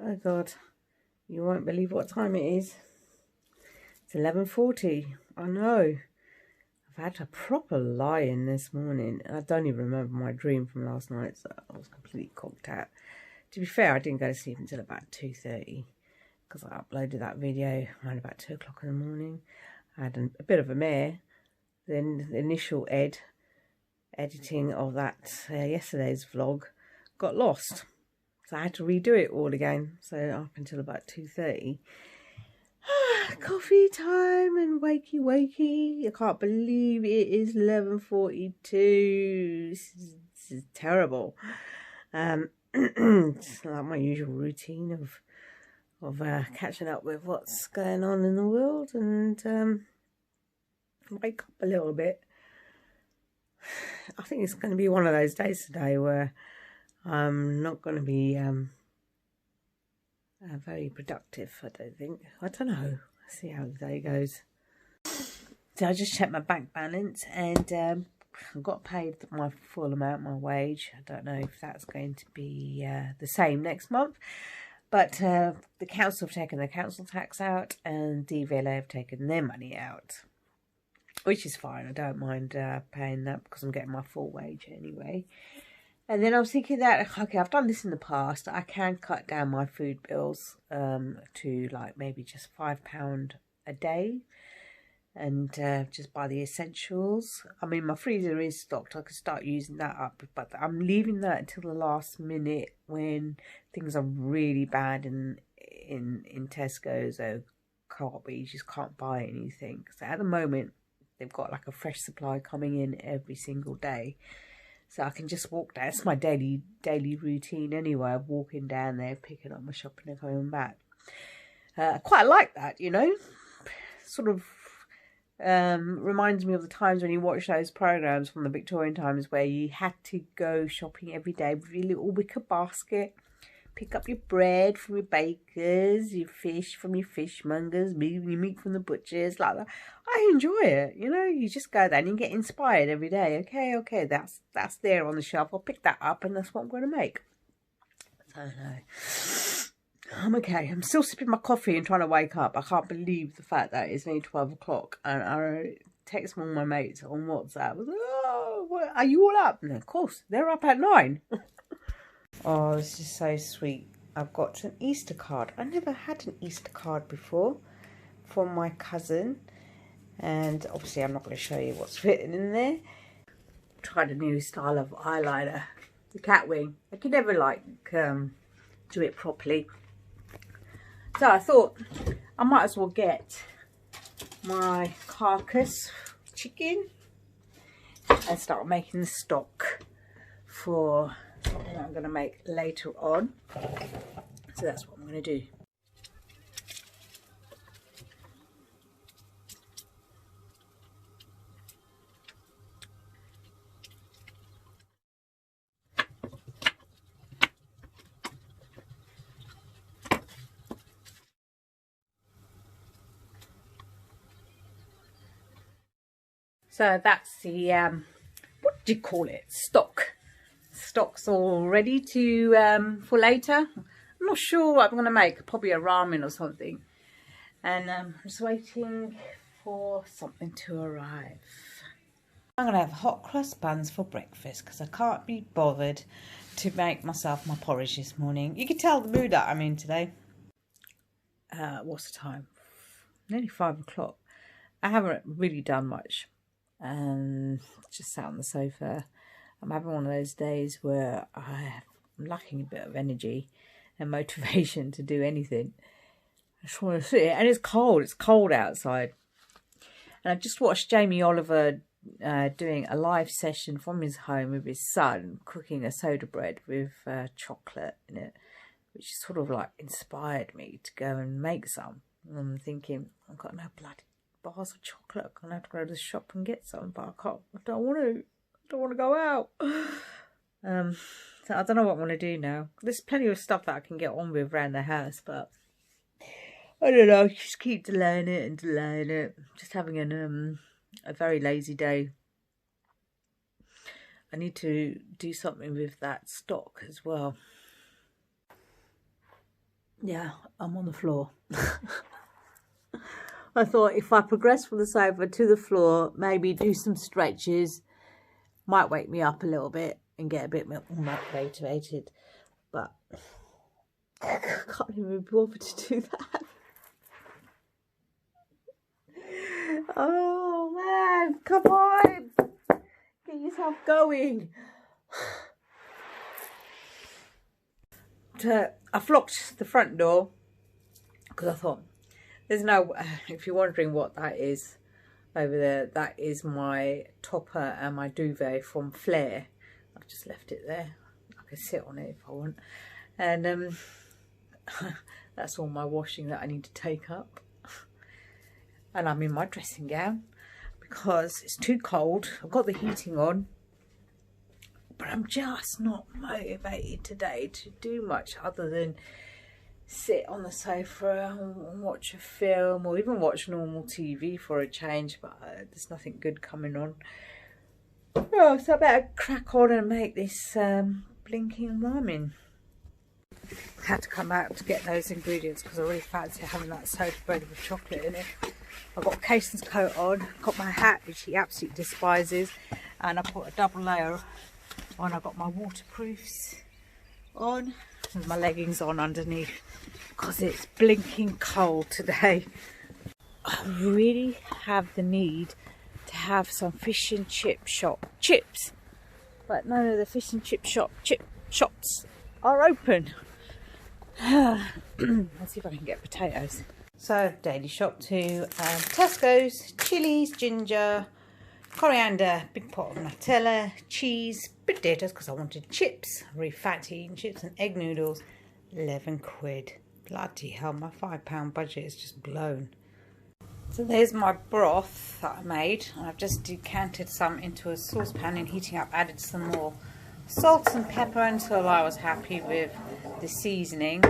Oh God, you won't believe what time it is. It's 11:40. I know. I've had a proper lie-in this morning. I don't even remember my dream from last night, so I was completely cocked out. To be fair, I didn't go to sleep until about 2:30 because I uploaded that video around about 2 o'clock in the morning. I had a bit of a mare. Then the initial editing of that yesterday's vlog got lost. So I had to redo it all again. So up until about 2:30. Coffee time and wakey. I can't believe it is 11:42. This is terrible. It's like my usual routine of catching up with what's going on in the world and wake up a little bit. I think it's going to be one of those days today where I'm not going to be very productive, I don't think. I don't know. Let's see how the day goes. So I just checked my bank balance and I got paid my full amount, my wage. I don't know if that's going to be the same next month. But the council have taken their council tax out and DVLA have taken their money out. Which is fine. I don't mind paying that because I'm getting my full wage anyway. And then I was thinking that, okay, I've done this in the past. I can cut down my food bills to like maybe just £5 a day. And just buy the essentials. I mean, my freezer is stocked. I could start using that up. But I'm leaving that until the last minute when things are really bad in Tesco's or Co-op where you just can't buy anything. So at the moment, they've got like a fresh supply coming in every single day. So I can just walk down. It's my daily routine anyway, of walking down there, picking up my shopping and coming back. I quite like that, you know. Sort of reminds me of the times when you watch those programs from the Victorian times where you had to go shopping every day with your little wicker basket. Pick up your bread from your bakers, your fish from your fishmongers, your meat from the butchers, like that. I enjoy it, you know. You just go there and you get inspired every day. Okay, that's there on the shelf. I'll pick that up and that's what I'm going to make. So no, I'm okay. I'm still sipping my coffee and trying to wake up. I can't believe the fact that it's only 12 o'clock and I text one of my mates on WhatsApp. I was like, oh, what, are you all up? And of course, they're up at 9. Oh, this is so sweet. I've got an Easter card. I never had an Easter card before from my cousin. And obviously I'm not going to show you what's written in there. Tried a new style of eyeliner. The cat wing. I could never like do it properly. So I thought I might as well get my carcass chicken and start making the stock for something that I'm going to make later on. So that's what I'm going to do. So that's the, what do you call it? Stock. Stock's all ready to for later. I'm not sure what I'm going to make. Probably a ramen or something. And I'm just waiting for something to arrive. I'm going to have hot cross buns for breakfast because I can't be bothered to make myself my porridge this morning. You can tell the mood that I'm in today. What's the time? Nearly 5 o'clock. I haven't really done much. Just sat on the sofa. I'm having one of those days where I'm lacking a bit of energy and motivation to do anything. I just want to sit, and it's cold outside. And I've just watched Jamie Oliver doing a live session from his home with his son, cooking a soda bread with chocolate in it, which sort of like inspired me to go and make some. And I'm thinking, I've got no bloody bars of chocolate. I'm gonna have to go to the shop and get some, but I don't want to go out. So I don't know what I want to do now. There's plenty of stuff that I can get on with around the house, but I don't know. Just keep delaying it. Just having a very lazy day. I need to do something with that stock as well. Yeah, I'm on the floor. I thought if I progress from the sofa to the floor, maybe do some stretches, might wake me up a little bit and get a bit more motivated. But I can't even be bothered to do that. Oh man, come on, get yourself going. I locked the front door because I thought there's no, if you're wondering what that is over there, that is my topper and my duvet from Flair. I've just left it there. I can sit on it if I want. And that's all my washing that I need to take up. And I'm in my dressing gown because it's too cold. I've got the heating on, but I'm just not motivated today to do much other than sit on the sofa and watch a film, or even watch normal TV for a change, but there's nothing good coming on. Oh, so I better crack on and make this blinking ramen. I had to come out to get those ingredients because I really fancy having that sofa bread with chocolate in it. I've got Cason's coat on, got my hat which he absolutely despises, and I put a double layer on. I've got my waterproofs on with my leggings on underneath because it's blinking cold today. I really have the need to have some fish and chip shop chips, but none of the fish and chip shops are open. Let's see if I can get potatoes. So daily shop to Tesco's, chilies, ginger, coriander, big pot of Nutella, cheese, potatoes because I wanted chips, really fatty eating chips, and egg noodles. 11 quid. Bloody hell, my £5 budget is just blown. So there's my broth that I made. I've just decanted some into a saucepan and heating up, added some more salt and pepper until I was happy with the seasoning.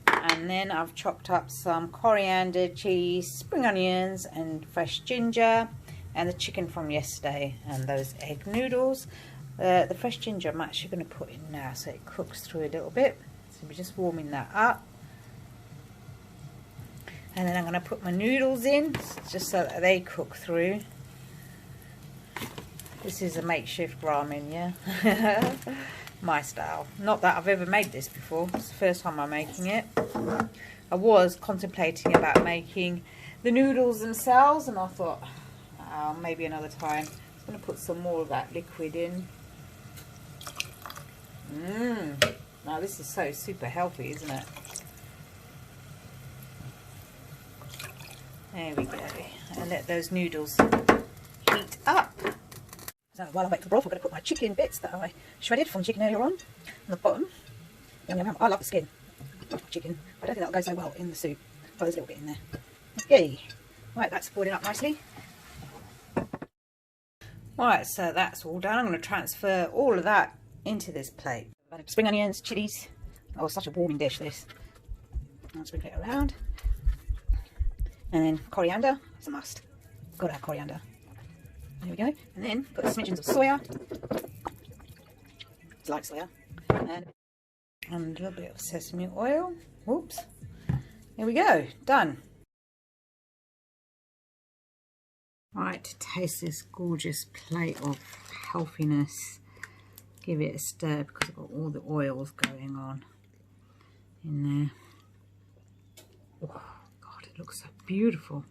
And then I've chopped up some coriander, cheese, spring onions and fresh ginger, and the chicken from yesterday and those egg noodles. The fresh ginger I'm actually going to put in now so it cooks through a little bit. So we're just warming that up. And then I'm going to put my noodles in just so that they cook through. This is a makeshift ramen, yeah? My style. Not that I've ever made this before. It's the first time I'm making it. I was contemplating about making the noodles themselves, and I thought maybe another time. I'm going to put some more of that liquid in. Now this is so super healthy, isn't it? There we go. And let those noodles heat up. So while I make the broth, I'm going to put my chicken bits that I shredded from chicken earlier on the bottom. I love the skin of chicken. I don't think that'll go so well in the soup. Oh, there's a little bit in there. Okay. Right, that's boiling up nicely. Right, so that's all done. I'm going to transfer all of that into this plate. Spring onions, chilies. Oh, such a warming dish, this. I'll sprinkle it around. And then coriander, it's a must. Gotta have coriander. There we go. And then put smidgens of soya. It's like soya. And a little bit of sesame oil. Whoops. Here we go. Done. Right, to taste this gorgeous plate of healthiness. Give it a stir because I've got all the oils going on in there. Oh, God, it looks so beautiful.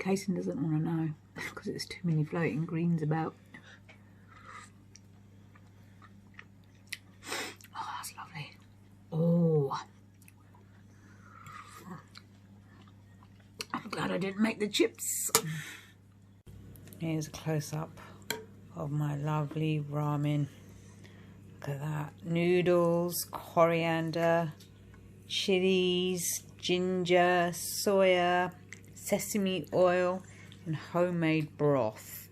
Kason doesn't want to know because there's too many floating greens about. Oh, that's lovely. Oh, I'm glad I didn't make the chips. Here's a close-up of my lovely ramen. Look at that. Noodles, coriander, chilies, ginger, soya, sesame oil and homemade broth.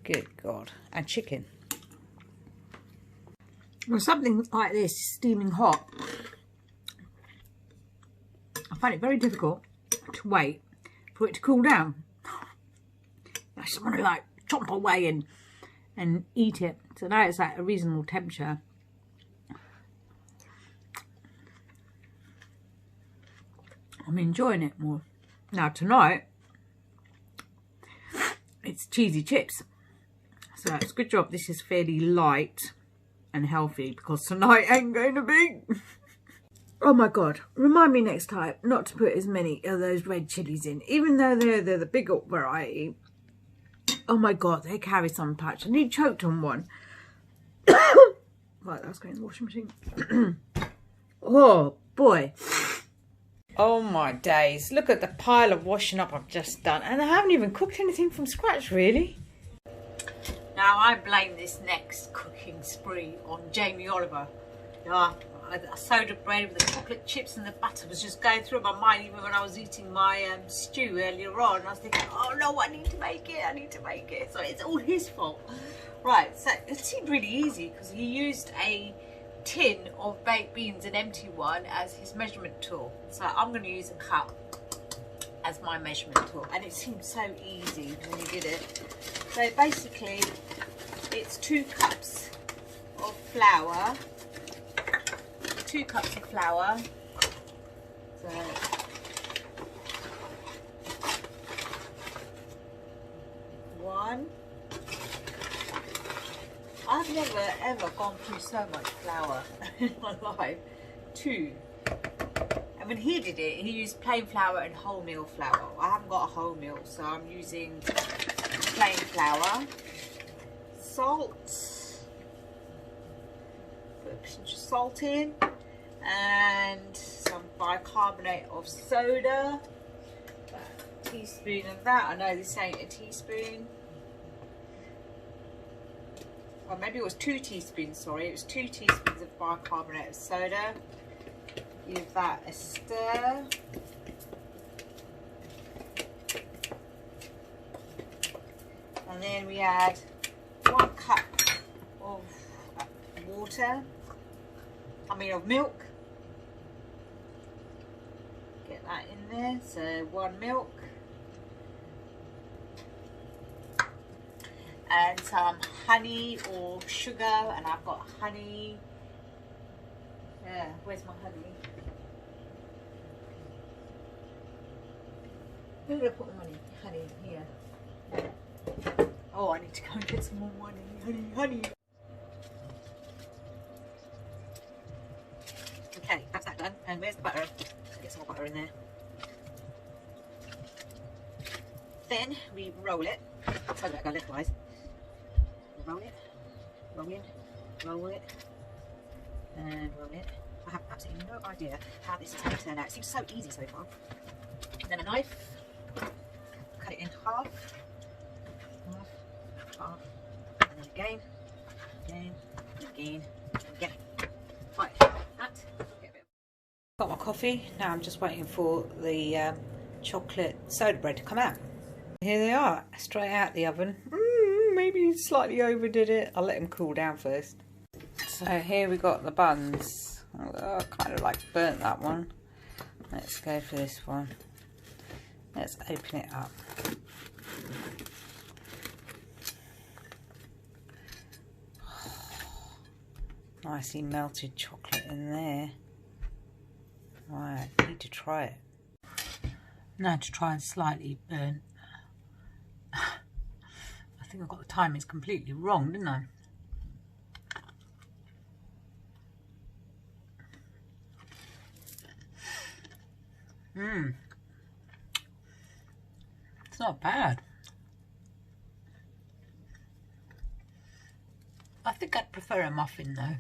Good God. And chicken. Well, something like this, steaming hot, I find it very difficult to wait for it to cool down. I just want to like chomp away and eat it. So now it's at a reasonable temperature. I'm enjoying it more. Now tonight, it's cheesy chips. So it's a good job this is fairly light and healthy, because tonight ain't going to be. Oh my God, remind me next time not to put as many of those red chilies in, even though they're the bigger variety. Oh my God, they carry some punch. I nearly choked on one. Right, that's going in the washing machine. Oh boy. Oh my days, look at the pile of washing up I've just done, and I haven't even cooked anything from scratch really. Now I blame this next cooking spree on Jamie Oliver. Yeah, I soda bread with the chocolate chips and the butter was just going through my mind even when I was eating my stew earlier on. I was thinking, oh no, I need to make it. So it's all his fault. Right, so it seemed really easy because he used a tin of baked beans, an empty one, as his measurement tool. So I'm going to use a cup as my measurement tool, and it seemed so easy when you did it. So basically it's 2 cups of flour. 2 cups of flour. So one. I've never ever gone through so much flour in my life. 2. And when he did it, he used plain flour and wholemeal flour. I haven't got a wholemeal, so I'm using plain flour. Salt. Put a pinch of salt in. And some bicarbonate of soda. A teaspoon of that. I know this ain't a teaspoon. Or maybe it was 2 teaspoons, sorry. It was 2 teaspoons of bicarbonate of soda. Give that a stir. And then we add 1 cup of of milk. Get that in there. So 1 milk. And some honey or sugar, and I've got honey. Yeah, where's my honey? Where did I put my honey? Here. Oh, I need to go and get some more honey. Okay, that's that done. And where's the butter? Let's get some more butter in there. Then we roll it. So that go lengthwise. Roll it, roll it, roll it, and roll it. I have absolutely no idea how this is going to turn out. It seems so easy so far. And then a knife, cut it in half, and then again. Right, that. Got my coffee. Now I'm just waiting for the chocolate soda bread to come out. Here they are, straight out the oven. Maybe slightly overdid it. I'll let them cool down first. So here we got the buns. Oh, I kind of like burnt that one. Let's go for this one. Let's open it up. Nicely melted chocolate in there. Right, need to try it. Now to try and slightly burnt. I think I got the timings completely wrong, didn't I? It's not bad. I think I'd prefer a muffin though,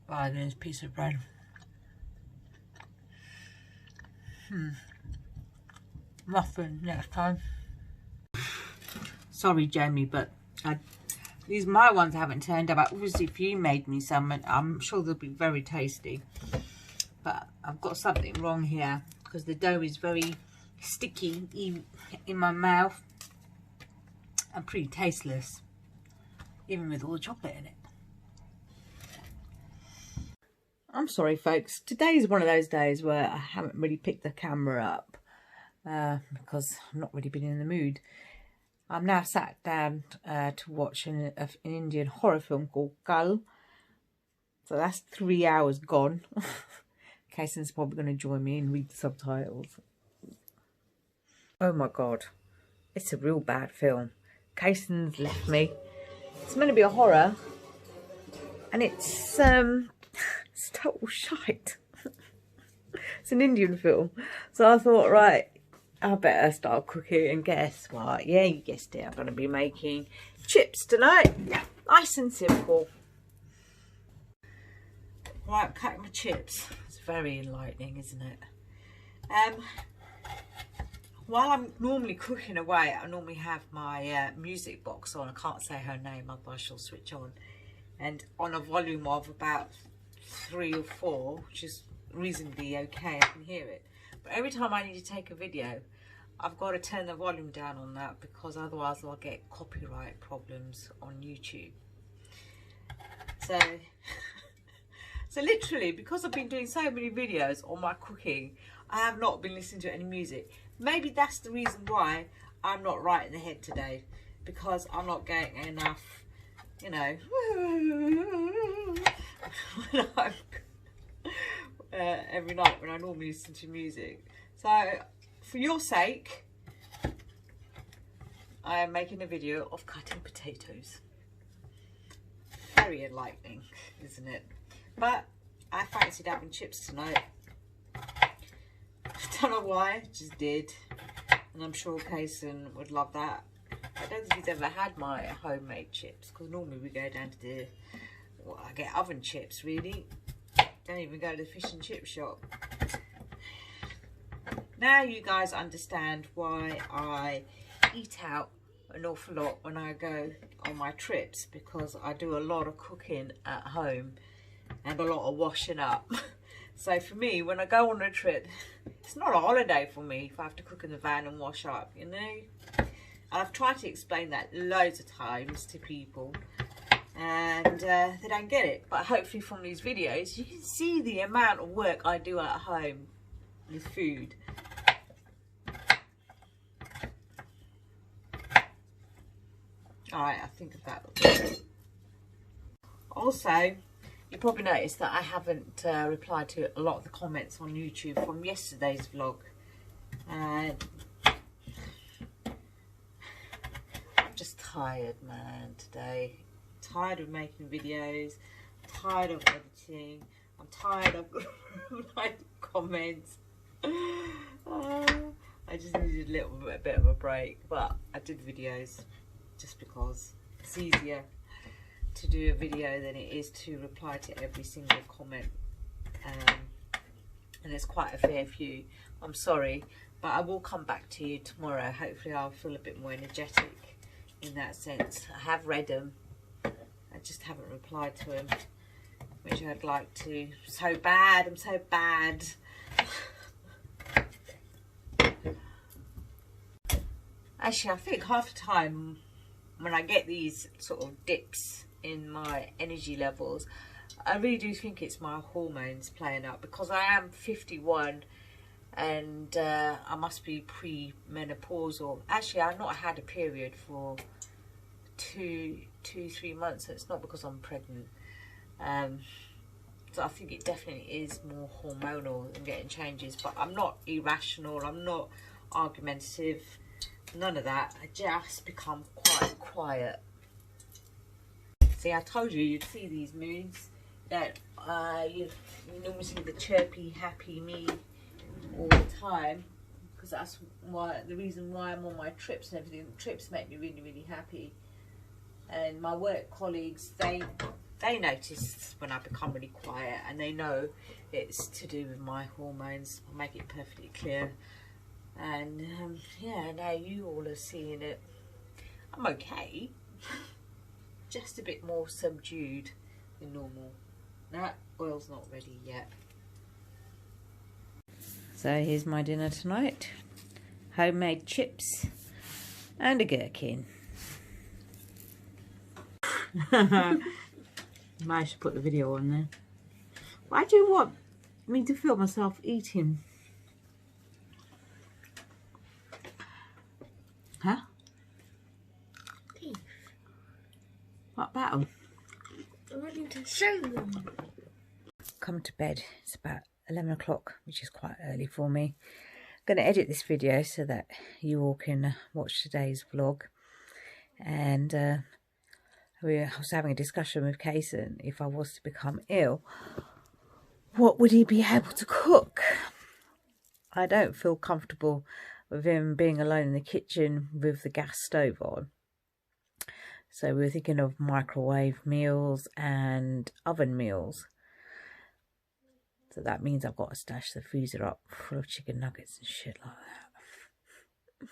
rather than this piece of bread. Muffin next time. Sorry, Jamie, but my ones haven't turned out. Obviously, if you made me some, I'm sure they'll be very tasty. But I've got something wrong here because the dough is very sticky in my mouth and pretty tasteless, even with all the chocolate in it. I'm sorry, folks. Today's one of those days where I haven't really picked the camera up because I've not really been in the mood. I'm now sat down to watch an Indian horror film called Kal. So that's 3 hours gone. Cason's probably going to join me and read the subtitles. Oh my god. It's a real bad film. Cason's left me. It's meant to be a horror. And it's total shite. It's an Indian film. So I thought, right, I better start cooking. And guess what? Yeah, you guessed it. I'm going to be making chips tonight. Nice and simple. Right, cutting my chips. It's very enlightening, isn't it? While I'm normally cooking away, I normally have my music box on. I can't say her name, otherwise she'll switch on. And on a volume of about 3 or 4, which is reasonably okay, I can hear it. But every time I need to take a video, I've got to turn the volume down on that, because otherwise I'll get copyright problems on YouTube. So literally, because I've been doing so many videos on my cooking, I have not been listening to any music. Maybe that's the reason why I'm not right in the head today, because I'm not getting enough, you know, every night when I normally listen to music. So for your sake, I am making a video of cutting potatoes. Very enlightening, isn't it? But I fancied having chips tonight. I don't know why, just did. And I'm sure Kason would love that. I don't think he's ever had my homemade chips, because normally we go down to the, well, I get oven chips really. Don't even go to the fish and chip shop. Now you guys understand why I eat out an awful lot when I go on my trips, because I do a lot of cooking at home and a lot of washing up. So for me, when I go on a trip, it's not a holiday for me if I have to cook in the van and wash up, you know. And I've tried to explain that loads of times to people, and they don't get it. But hopefully from these videos, you can see the amount of work I do at home with food. Alright, I think of that. Also, you probably noticed that I haven't replied to a lot of the comments on YouTube from yesterday's vlog. I'm just tired, man, today. Tired of making videos, tired of editing, I'm tired of writing comments. I just needed a bit of a break, but I did videos just because it's easier to do a video than it is to reply to every single comment, and there's quite a fair few. I'm sorry, but I will come back to you tomorrow. Hopefully I'll feel a bit more energetic in that sense. I have read them, I just haven't replied to them, which I'd like to. So bad, I'm so bad. Actually, I think half the time when I get these sort of dips in my energy levels, I really do think it's my hormones playing up, because I am 51 and I must be pre-menopausal. Actually, I've not had a period for 3 months, so it's not because I'm pregnant. So I think it definitely is more hormonal and getting changes, but I'm not irrational, I'm not argumentative, none of that. I just become quite quiet. See, I told you you'd see these moods, that you normally see the chirpy, happy me all the time, because that's why, the reason why I'm on my trips and everything. The trips make me really, really happy. And my work colleagues, they notice when I become really quiet, and they know it's to do with my hormones. I make it perfectly clear. And yeah, now you all are seeing it. I'm okay. Just a bit more subdued than normal. That oil's not ready yet. So here's my dinner tonight. Homemade chips and a gherkin. I should put the video on there. Why do you want me to film myself eating? Huh? Beef. What about them? I'm ready to show them. Come to bed. It's about 11 o'clock, which is quite early for me. I'm going to edit this video so that you all can watch today's vlog. And I was having a discussion with Kason. If I was to become ill, what would he be able to cook? I don't feel comfortable with him being alone in the kitchen with the gas stove on. So we're thinking of microwave meals and oven meals. So that means I've got to stash the freezer up full of chicken nuggets and shit like that.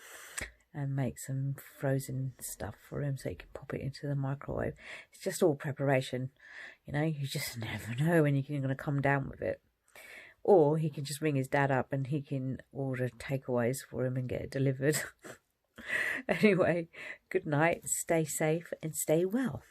And make some frozen stuff for him so he can pop it into the microwave. It's just all preparation. You know, you just never know when you're going to come down with it. Or he can just ring his dad up and he can order takeaways for him and get it delivered. Anyway, good night, stay safe and stay well.